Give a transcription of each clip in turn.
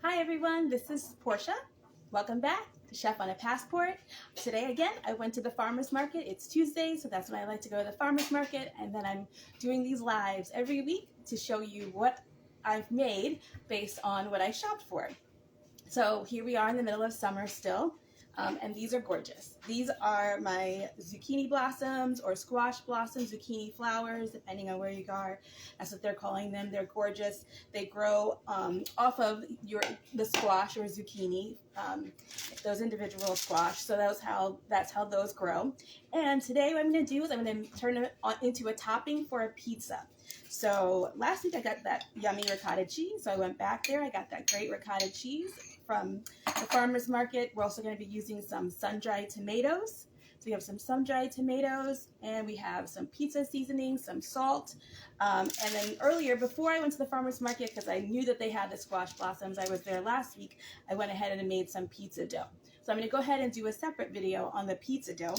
Hi everyone, this is Portia. Welcome back to Chef on a Passport. Today again, I went to the farmer's market. It's Tuesday, so that's when I like to go to the farmer's market, and then I'm doing these lives every week to show you what I've made based on what I shopped for. So here we are in the middle of summer still, and these are gorgeous. These are my zucchini blossoms or squash blossoms, zucchini flowers, depending on where you are. That's what they're calling them. They're gorgeous. They grow off of the squash or zucchini, those individual squash. So that's how those grow. And today what I'm going to do is I'm going to turn it into a topping for a pizza. So last week I got that yummy ricotta cheese. So I went back there. I got that great ricotta cheese from the farmer's market. We're also going to be using some sun-dried tomatoes. So we have some sun-dried tomatoes, and we have some pizza seasoning, some salt. And then earlier, before I went to the farmer's market, because I knew that they had the squash blossoms, I was there last week, I went ahead and made some pizza dough. So I'm going to go ahead and do a separate video on the pizza dough.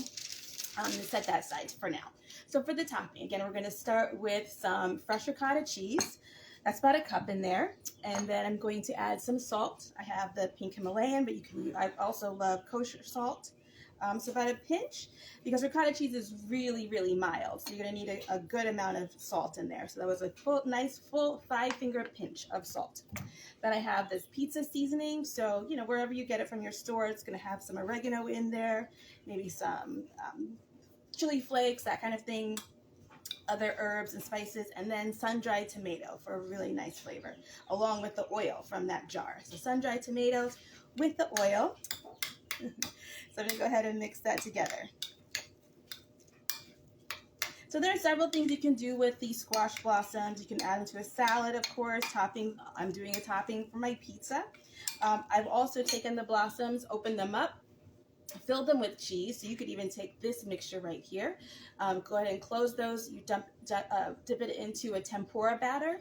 I'm going to set that aside for now. So for the topping, again, we're going to start with some fresh ricotta cheese. That's about a cup in there. And then I'm going to add some salt. I have the pink Himalayan, but I also love kosher salt. So about a pinch, because ricotta cheese is really, really mild. So you're going to need a good amount of salt in there. So that was a nice full 5-finger pinch of salt. Then I have this pizza seasoning. So, wherever you get it from your store, it's going to have some oregano in there, maybe some chili flakes, that kind of thing, other herbs and spices, and then sun-dried tomato for a really nice flavor, along with the oil from that jar. So sun-dried tomatoes with the oil. So I'm going to go ahead and mix that together. So there are several things you can do with these squash blossoms. You can add them to a salad, of course. Topping, I'm doing a topping for my pizza. I've also taken the blossoms, opened them up, fill them with cheese. So you could even take this mixture right here. Go ahead and close those. You dip it into a tempura batter,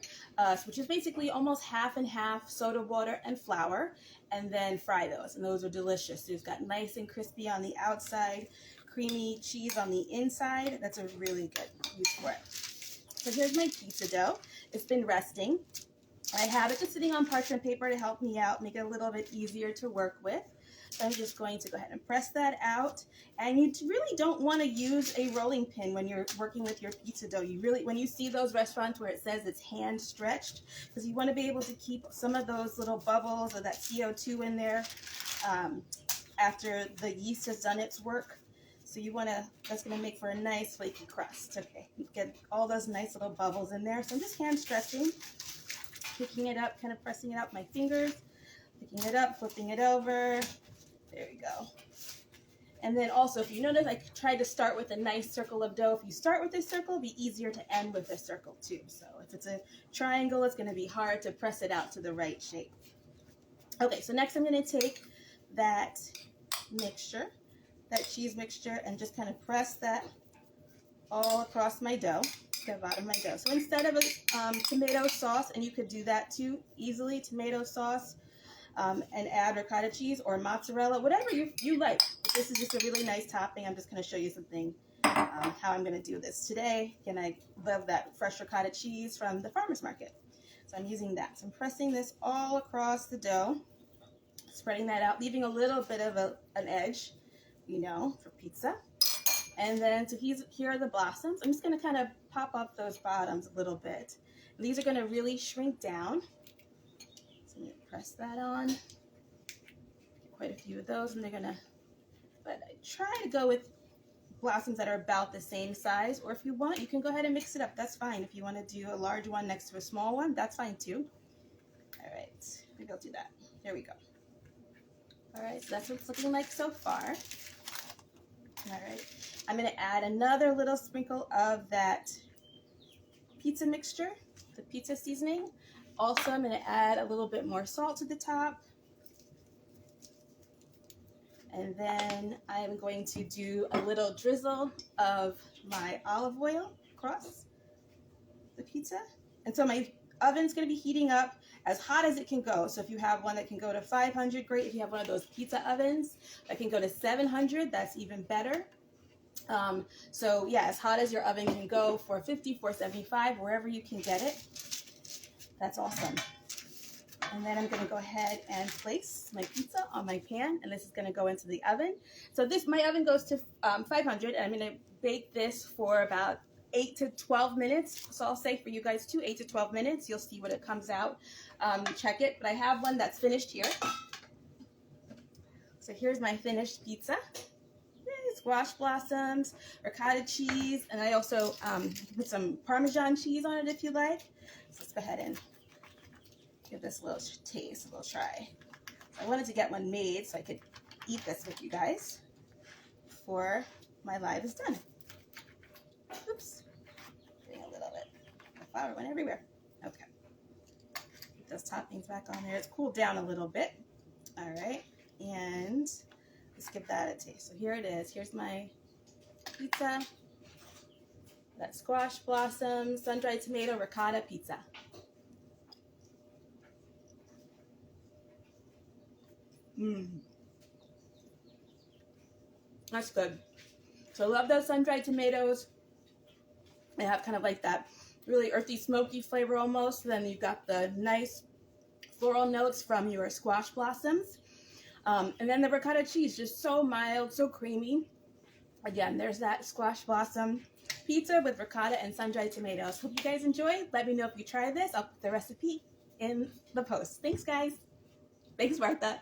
which is basically almost half and half soda water and flour, and then fry those. And those are delicious. So you've got nice and crispy on the outside, creamy cheese on the inside. That's a really good use for it. So here's my pizza dough. It's been resting. I have it just sitting on parchment paper to help me out, make it a little bit easier to work with. So I'm just going to go ahead and press that out. And you really don't want to use a rolling pin when you're working with your pizza dough. When you see those restaurants where it says it's hand stretched, because you want to be able to keep some of those little bubbles or that CO2 in there after the yeast has done its work. So that's going to make for a nice flaky crust. Okay, get all those nice little bubbles in there. So I'm just hand stretching, picking it up, kind of pressing it out with my fingers, picking it up, flipping it over. There we go. And then also, if you notice, I tried to start with a nice circle of dough. If you start with a circle, it'll be easier to end with a circle too. So if it's a triangle, it's going to be hard to press it out to the right shape. Okay, so next I'm going to take that mixture, that cheese mixture, and just kind of press that all across my dough, the bottom of my dough. So instead of a tomato sauce, and you could do that too easily, tomato sauce, and add ricotta cheese or mozzarella, whatever you like. This is just a really nice topping. I'm just going to show you something, how I'm going to do this today. Again, I love that fresh ricotta cheese from the farmer's market. So I'm using that. So I'm pressing this all across the dough, spreading that out, leaving a little bit of an edge, for pizza. And then, so here are the blossoms. I'm just going to kind of pop up those bottoms a little bit. And these are going to really shrink down. I'm going to press that on. Get quite a few of those, and but I try to go with blossoms that are about the same size, or if you want, you can go ahead and mix it up. That's fine. If you want to do a large one next to a small one, that's fine too. All right, maybe I'll do that. There we go. All right, so that's what it's looking like so far. All right, I'm going to add another little sprinkle of that pizza mixture, the pizza seasoning. Also, I'm going to add a little bit more salt to the top. And then I'm going to do a little drizzle of my olive oil across the pizza. And so my oven's going to be heating up as hot as it can go. So if you have one that can go to 500, great. If you have one of those pizza ovens that can go to 700, that's even better. So yeah, as hot as your oven can go, 450, 475, wherever you can get it. That's awesome. And then I'm going to go ahead and place my pizza on my pan, and this is going to go into the oven. So my oven goes to 500, and I'm going to bake this for about 8 to 12 minutes. So I'll say for you guys too, 8 to 12 minutes. You'll see what it comes out. Check it. But I have one that's finished here. So here's my finished pizza. Squash blossoms, ricotta cheese, and I also put some Parmesan cheese on it if you like. So let's go ahead and give this a little taste, a little try. So I wanted to get one made so I could eat this with you guys before my live is done. Oops, getting a little bit. The flour went everywhere. Okay, put those toppings back on there. It's cooled down a little bit. All right, and let's give that a taste. So here it is. Here's my pizza. That squash blossom, sun-dried tomato, ricotta pizza. That's good. So I love those sun-dried tomatoes. They have kind of like that really earthy, smoky flavor almost. Then you've got the nice floral notes from your squash blossoms. And then the ricotta cheese, just so mild, so creamy. Again, there's that squash blossom pizza with ricotta and sun-dried tomatoes. Hope you guys enjoy. Let me know if you try this. I'll put the recipe in the post. Thanks, guys. Thanks, Martha.